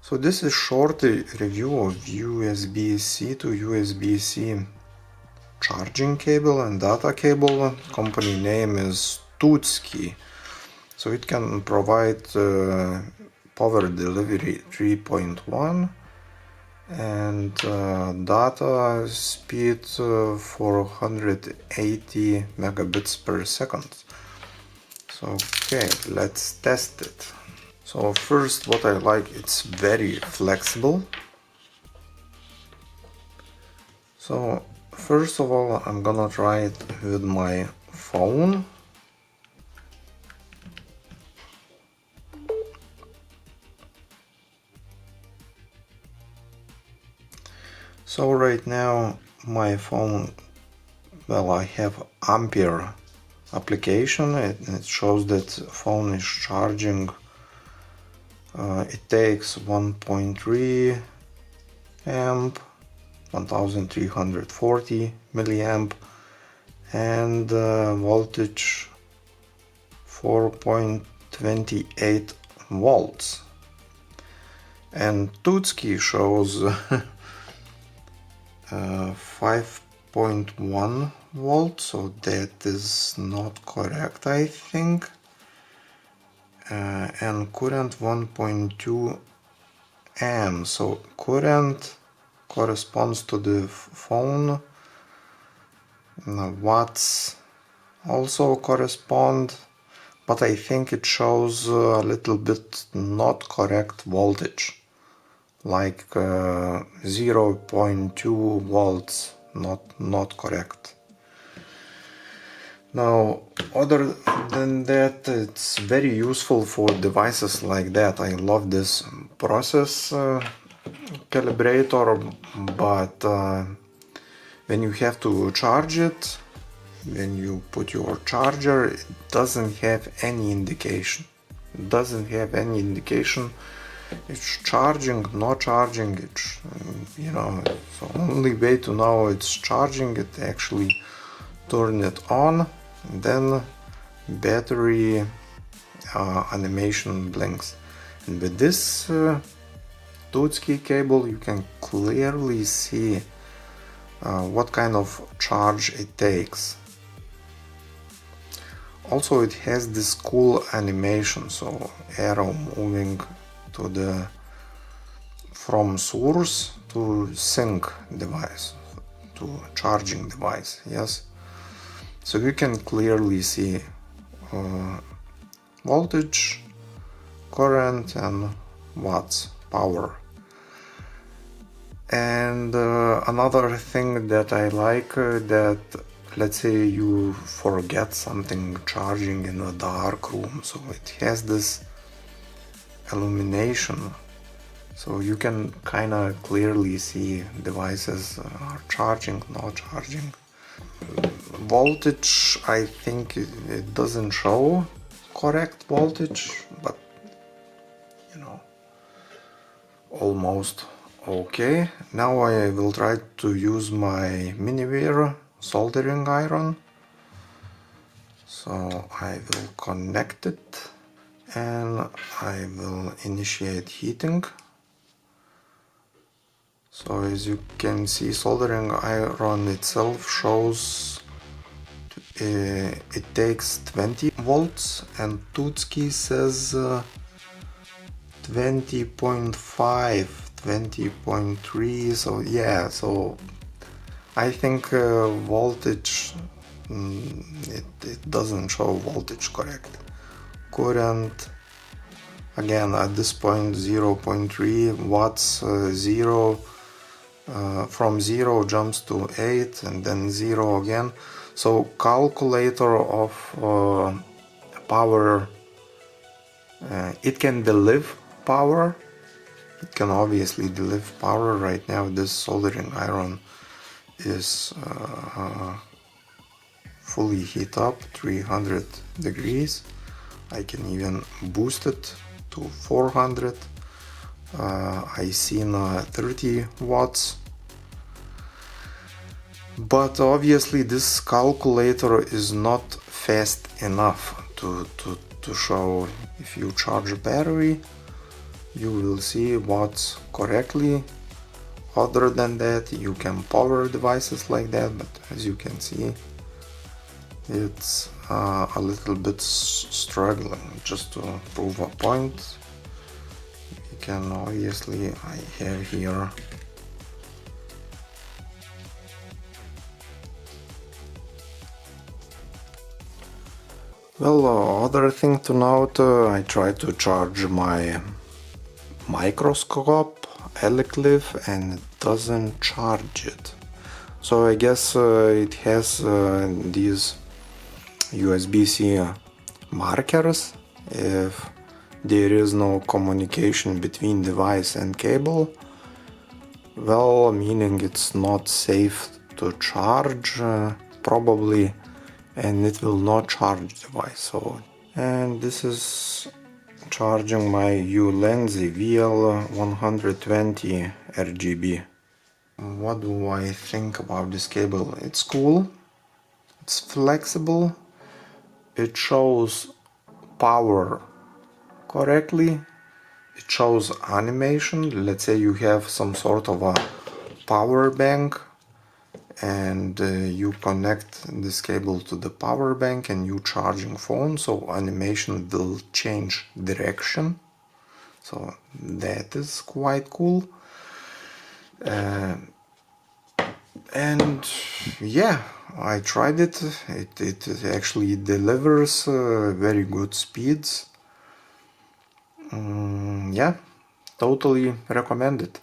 So this is short review of USB-C to USB-C charging cable and data cable. Company name is Toocki. So it can provide power delivery 3.1 and data speed 480 megabits per second. So okay, let's test it. So first, what I like, it's very flexible. So first of all, I'm gonna try it with my phone. So right now my phone, well, I have Ampere application. It shows that phone is charging. It takes 1.3 amp, 1340 milliamp, and voltage 4.28 volts. And Toocki shows 5.1 volts, so that is not correct, I think. And current 1.2 amp, so current corresponds to the phone. Watts also correspond, but I think it shows a little bit not correct voltage, like 0.2 volts, not correct. Now, other than that, it's very useful for devices like that. I love this process calibrator, but when you have to charge it, when you put your charger, it doesn't have any indication. It doesn't have any indication. It's charging, not charging. It's, you know, the only way to know it's charging, it actually turn it on, and then battery animation blinks. And with this Toocki cable, you can clearly see what kind of charge it takes. Also, it has this cool animation, so arrow moving to the from source to sync device, to charging device. Yes, so you can clearly see voltage, current, and watts, power. And another thing that I like, that let's say you forget something charging in a dark room, so it has this illumination, so you can kind of clearly see devices are charging, not charging. Voltage, I think it doesn't show correct voltage, but you know, almost okay. Now I will try to use my MiniWire soldering iron. So I will connect it and I will initiate heating. So as you can see, soldering iron itself shows it takes 20 volts and Toocki says 20.5, 20.3, so yeah, so I think voltage, it doesn't show voltage correct. Current, again at this point 0.3 watts, 0, from 0 jumps to 8 and then 0 again. So calculator of power, it can deliver power, it can obviously deliver power. Right now this soldering iron is fully heat up, 300 degrees. I can even boost it to 400. I seen 30 watts. But obviously this calculator is not fast enough to show if you charge a battery, you will see what's correctly. Other than that, you can power devices like that, but as you can see, it's a little bit struggling. Just to prove a point, you can obviously, I have here well, other thing to note, I try to charge my microscope L-clip and it doesn't charge it. So I guess it has these USB-C markers if there is no communication between device and cable. Well, meaning it's not safe to charge probably, and it will not charge device. So, and this is charging my Ulanzi VL120 RGB. What do I think about this cable? It's cool, it's flexible, it shows power correctly, it shows animation. Let's say you have some sort of a power bank and you connect this cable to the power bank and you charging phone, so animation will change direction, so that is quite cool. And yeah, I tried it. It actually delivers very good speeds. Yeah, totally recommend it.